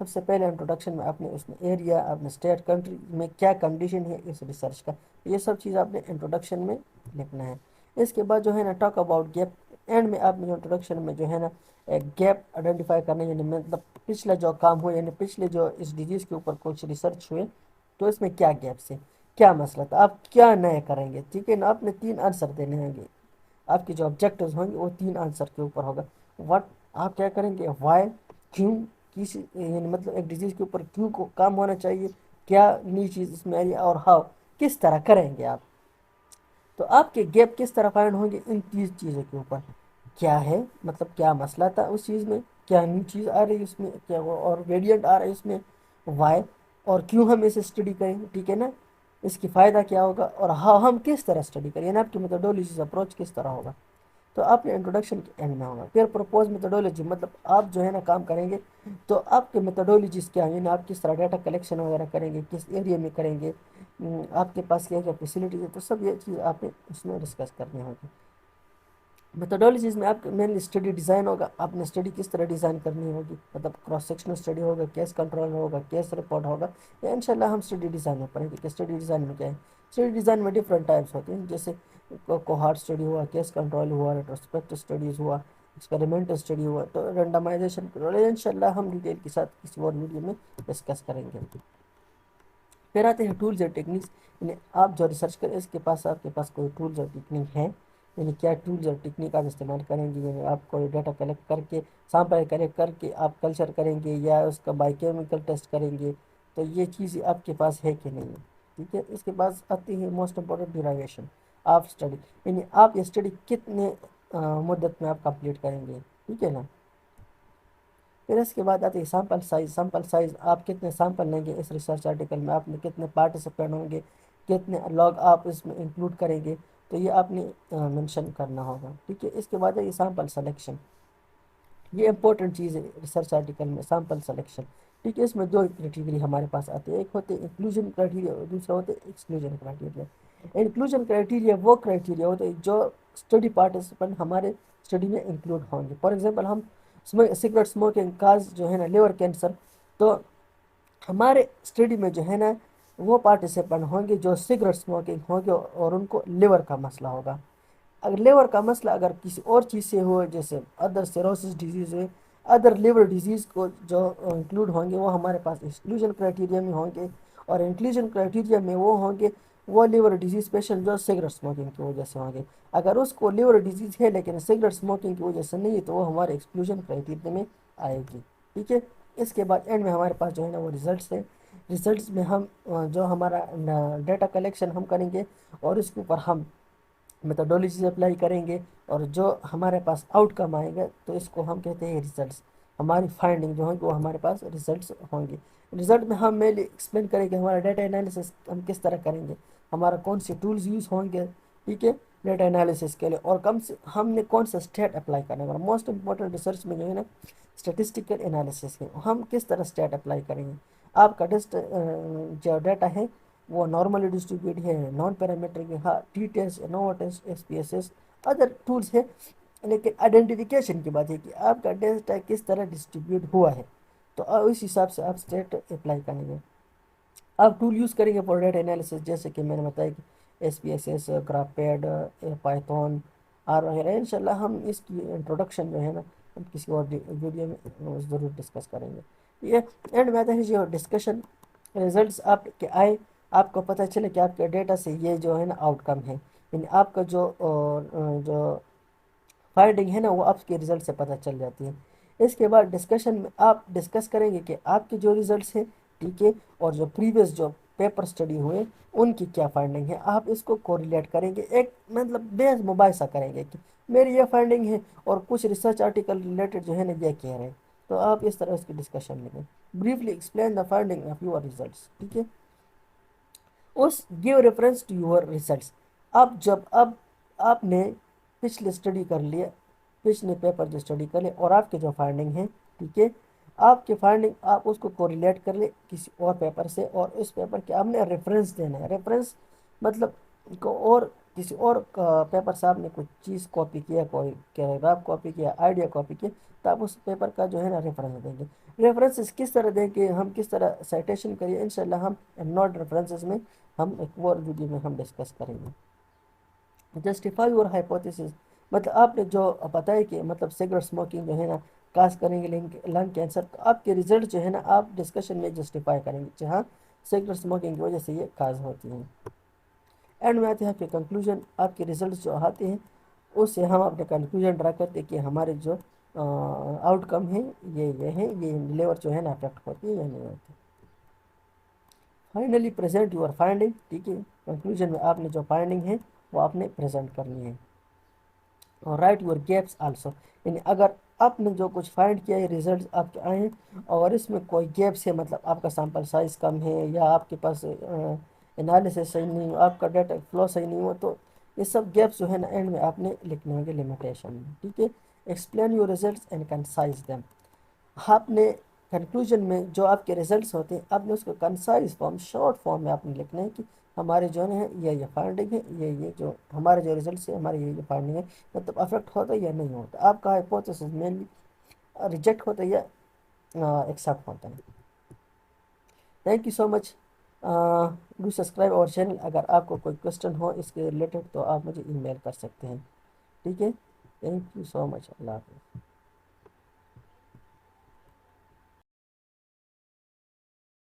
سب سے پہلے انٹروڈکشن میں آپ نے اس میں ایریا، آپ نے اسٹیٹ، کنٹری میں کیا کنڈیشن ہے اس ریسرچ کا، یہ سب چیز آپ نے انٹروڈکشن میں لکھنا ہے۔ اس کے بعد جو ہے نا ٹاک اباؤٹ گیپ، اینڈ میں آپ نے جو انٹروڈکشن میں جو ہے نا گیپ آئیڈینٹیفائی کرنا، یعنی مطلب پچھلا جو کام ہو، یعنی پچھلے جو اس ڈیزیز کے اوپر کچھ ریسرچ ہوئے تو اس میں کیا گیپس ہیں، کیا مسئلہ تھا، آپ کیا نئے کریں گے، ٹھیک ہے نا۔ آپ نے 3 آنسر دینے ہوں گے، آپ کے جو آبجیکٹیوز ہوں گے وہ 3 آنسر کے اوپر ہوگا۔ وٹ، آپ کیا کریں گے، وائی، کیوں، کسی یعنی مطلب ایک ڈیزیز کے اوپر کیوں کو کام ہونا چاہیے، کیا نئی چیز اس میں آئی، اور ہاؤ، کس طرح کریں گے آپ۔ تو آپ کے گیپ کس طرح فائنڈ ہوں گے، ان 3 چیزوں کے اوپر، کیا ہے مطلب کیا مسئلہ تھا اس چیز میں، کیا نئی چیز آ رہی ہے اس میں، کیا وہ اور ویریئنٹ آ رہا ہے اس میں، وائی، اور کیوں ہم اسے اسٹڈی کریں گے، ٹھیک ہے نا، اس کی فائدہ کیا ہوگا، اور ہاں ہم کس طرح اسٹڈی کریں، یعنی آپ کی میتھڈولوجیز اپروچ کس طرح ہوگا۔ تو آپ نے انٹروڈکشن کے اینڈ میں ہوگا پھر پروپوز میتھڈولوجی، مطلب آپ جو ہے نا کام کریں گے تو آپ کے میتھڈولوجیز کیا ہیں، یعنی آپ کس طرح ڈیٹا کلیکشن وغیرہ کریں گے، کس ایریا میں کریں گے، آپ کے پاس کیا کیا فیسلٹیز ہے، تو سب یہ چیز آپ نے اس میں ڈسکس کرنی ہوگی۔ میتھڈولوجیز میں آپ مینلی اسٹڈی ڈیزائن ہوگا، آپ نے اسٹڈی کس طرح ڈیزائن کرنی ہوگی، مطلب کراس سیکشنل اسٹڈی ہوگا، کیس کنٹرول ہوگا، کیس رپورٹ ہوگا، یا انشاءاللہ ہم اسٹڈی ڈیزائن میں پڑھیں گے کہ اسٹڈی ڈیزائن میں کیا ہے۔ اسٹڈی ڈیزائن میں ڈفرینٹ ٹائپس ہوتے ہیں، جیسے کوہارٹ اسٹڈی ہوا، کیس کنٹرول ہوا، ریٹروسپیکٹ اسٹڈیز ہوا، ایکسپیریمنٹ اسٹڈی ہوا، تو رینڈمائزیشن انشاءاللہ ہم ڈیٹیل کے ساتھ کسی اور ویڈیو میں ڈسکس کریں گے۔ پھر آتے ہیں ٹولز اور ٹیکنیکس، یعنی آپ جو ریسرچ کریں اس کے پاس آپ کے پاس کوئی ٹولز اور ٹیکنیک ہیں، یعنی کیا ٹولز اور ٹیکنیک آپ استعمال کریں گے، یعنی آپ کوئی ڈیٹا کلیکٹ کر کے، سیمپل کلیکٹ کر کے آپ کلچر کریں گے یا اس کا بائی کیمیکل ٹیسٹ کریں گے، تو یہ چیزیں آپ کے پاس ہے کہ نہیں ہے، ٹھیک ہے۔ اس کے بعد آتی ہے most important derivation of study, یعنی آپ یہ اسٹڈی کتنے مدت میں آپ کمپلیٹ کریں گے، ٹھیک ہے نا۔ پھر اس کے بعد آتی ہے سیمپل سائز، سیمپل سائز آپ کتنے سیمپل لیں گے اس ریسرچ آرٹیکل میں، آپ نے کتنے پارٹیسپینٹ ہوں گے، کتنے لوگ آپ اس میں انکلوڈ کریں گے، تو یہ آپ نے منشن کرنا ہوگا، ٹھیک ہے۔ اس کے بعد ہے یہ سیمپل سلیکشن، یہ امپورٹنٹ چیز ہے ریسرچ آرٹیکل میں، سیمپل سلیکشن، ٹھیک ہے۔ اس میں 2 کریٹیریا ہمارے پاس آتے ہیں، ایک ہوتے ہیں انکلوژن کرائٹیریا اور دوسرا ہوتے ہیں ایکسکلوژن کرائٹیریا۔ انکلوژن کرائٹیریا وہ کرائٹیریا ہوتے ہیں جو اسٹڈی پارٹیسپینٹ ہمارے اسٹڈی میں انکلوڈ ہوں گے۔ فار ایگزامپل ہم سگریٹ اسموکنگ کاز جو ہے نا لیور کینسر، تو ہمارے اسٹڈی میں جو ہے نا وہ پارٹیسپینٹ ہوں گے جو سگریٹ اسموکنگ ہوں گے اور ان کو لیور کا مسئلہ ہوگا۔ اگر لیور کا مسئلہ اگر کسی اور چیز سے ہو، جیسے ادر سیروسس ڈیزیز ہے، ادر لیور ڈیزیز کو جو انکلوڈ ہوں گے وہ ہمارے پاس ایکسکلوژن کرائٹیریا میں ہوں گے، اور انکلوژن کرائٹیریا میں وہ ہوں گے وہ لیور ڈیزیز پیشنٹ جو سگریٹ اسموکنگ کی وجہ سے ہوں گے۔ اگر اس کو لیور ڈیزیز ہے لیکن سگریٹ اسموکنگ کی وجہ سے نہیں ہے تو وہ ہمارے ایکسکلوژن کرائٹیریا میں آئے گی، ٹھیک ہے۔ اس کے بعد اینڈ میں ہمارے پاس جو ہے نا وہ ریزلٹس ہیں، ریزلٹس میں ہم جو ہمارا ڈیٹا کلیکشن ہم کریں گے اور اس کے اوپر ہم میتھڈولوجیز اپلائی کریں گے، اور جو ہمارے پاس آؤٹ کم آئے گا تو اس کو ہم کہتے ہیں ریزلٹس، ہماری فائنڈنگ جو ہوں گے وہ ہمارے پاس ریزلٹس ہوں گے۔ رزلٹ میں ہم مینلی ایکسپلین کریں گے ہمارا ڈیٹا انالیسس ہم کس طرح کریں گے، ہمارا کون سے ٹولز یوز ہوں گے، ٹھیک ہے، ڈیٹا انالیسس کے لیے، اور کم سے ہم نے کون سا اسٹیٹ اپلائی کرنا ہے۔ موسٹ امپورٹنٹ ریسرچ میں جو ہے نا اسٹیٹسٹیکل انالیسس ہے، ہم کس طرح اسٹیٹ اپلائی کریں گے، آپ کا جو ڈیٹا ہے وہ نارملی ڈسٹریبیوٹ ہے، نان پیرامیٹرک ہے، ہاں T test, no test, S P S S, other tools ہے، لیکن آئیڈینٹیفیکیشن کی بات ہے کہ آپ کا ڈیٹا کس طرح ڈسٹریبیوٹ ہوا ہے، تو اس حساب سے آپ اسٹیٹ اپلائی کریں گے۔ آپ ٹول یوز کریں گے فار ڈیٹا انالیسس، جیسے کہ میں نے بتایا کہ S P S S, GraphPad, Python, R وغیرہ، انشاءاللہ ہم اس کی انٹروڈکشن جو ہے نا ہم کسی اور ویڈیو میں ضرور ڈسکس کریں گے۔ یہ اینڈ میں آتا ہے جو ڈسکشن، ریزلٹس آپ کے آئے، آپ کو پتہ چلے کہ آپ کے ڈیٹا سے یہ جو ہے نا آؤٹ کم ہے، یعنی آپ کا جو فائنڈنگ ہے نا وہ آپ کے ریزلٹ سے پتہ چل جاتی ہے۔ اس کے بعد ڈسکشن میں آپ ڈسکس کریں گے کہ آپ کے جو ریزلٹس ہیں، ٹھیک ہے، اور جو پریویس جو پیپر اسٹڈی ہوئے ان کی کیا فائنڈنگ ہے، آپ اس کو کوریلیٹ کریں گے، ایک مطلب بیس مباحثہ کریں گے کہ میری یہ فائنڈنگ ہے اور کچھ ریسرچ آرٹیکل ریلیٹڈ جو ہے نا یہ کہہ رہے ہیں، تو آپ اس طرح اس کی ڈسکشن میں دیں، briefly explain the finding of your results, ٹھیک ہے۔ اس give reference to your results, اب آپ نے پچھلے اسٹڈی کر لیا، پچھلے پیپر جو اسٹڈی کر لے اور آپ کے جو فائنڈنگ ہے، ٹھیک ہے، آپ کی فائنڈنگ آپ اس کو کوریلیٹ کر لیں کسی اور پیپر سے، اور اس پیپر کے آپ نے ریفرنس دینا ہے، ریفرنس مطلب کو اور کسی اور پیپر سے آپ نے کوئی چیز کاپی کیا، کوئی کیراگراف کاپی کیا، آئیڈیا کاپی کیا، تو آپ اس پیپر کا جو ہے نا ریفرنس دیں گے۔ ریفرنسز کس طرح دیں کہ ہم کس طرح سائٹیشن کریے، انشاءاللہ ہم نوٹ ریفرنسز میں ہم ایک اور ویڈیو میں ہم ڈسکس کریں گے۔ جسٹیفائی یور ہائپوتھیسز، مطلب آپ نے جو بتایا کہ مطلب سگریٹ اسموکنگ جو ہے نا کاز کریں گے لنگ کینسر، تو آپ کے ریزلٹ جو ہے نا آپ ڈسکشن میں جسٹیفائی کریں گے جہاں سگریٹ اسموکنگ کی وجہ سے یہ کاز ہوتی ہیں۔ اینڈ میں آتے ہیں پھر کنکلوژن، آپ کے ریزلٹس جو آتے ہیں اس سے ہم اپنے کنکلوژن ڈرا کرتے ہیں کہ ہمارے جو آؤٹ کم ہے یہ ہے، یہ لیور جو ہے نا افیکٹ ہوتی ہے یا نہیں ہوتی۔ فائنلی پریزنٹ یور فائنڈنگ، ٹھیک ہے، کنکلوژن میں آپ نے جو فائنڈنگ ہے وہ آپ نے پریزنٹ کرنی ہے۔ اور رائٹ یور گیپس آلسو، یعنی اگر آپ نے جو کچھ فائنڈ کیا ہے ریزلٹس آپ کے آئے ہیں اور اس میں کوئی گیپس ہے، مطلب آپ کا سیمپل سائز کم ہے یا آپ کے پاس انالیسس صحیح نہیں ہو، آپ کا ڈیٹا فلو صحیح نہیں ہو، تو یہ سب گیپس جو ہے نا اینڈ میں آپ نے لکھنے ہوں گے لمیٹیشن میں، ٹھیک ہے۔ Explain your results and concise them, آپ نے کنکلوژن میں جو آپ کے ریزلٹس ہوتے ہیں آپ نے اس کو کنسائز فارم، شارٹ فارم میں آپ نے لکھنا ہے کہ ہمارے جو ہے یہ فائنڈنگ ہے، یہ جو ہمارے جو ریزلٹس ہے ہمارے یہ فائنڈنگ ہے، مطلب افیکٹ ہوتا ہے یا نہیں ہوتا، آپ کا ہائپوتھیسس مینلی ریجیکٹ ہوتا ہے یا ایکسیپٹ ہوتا ہے۔ Thank you so much, do subscribe اور چینل، اگر آپ کو کوئی کوشچن ہو اس کے ریلیٹڈ تو آپ مجھے ای میل کر سکتے ہیں، ٹھیک ہے۔ تھینک یو سو مچ، اللہ حافظ۔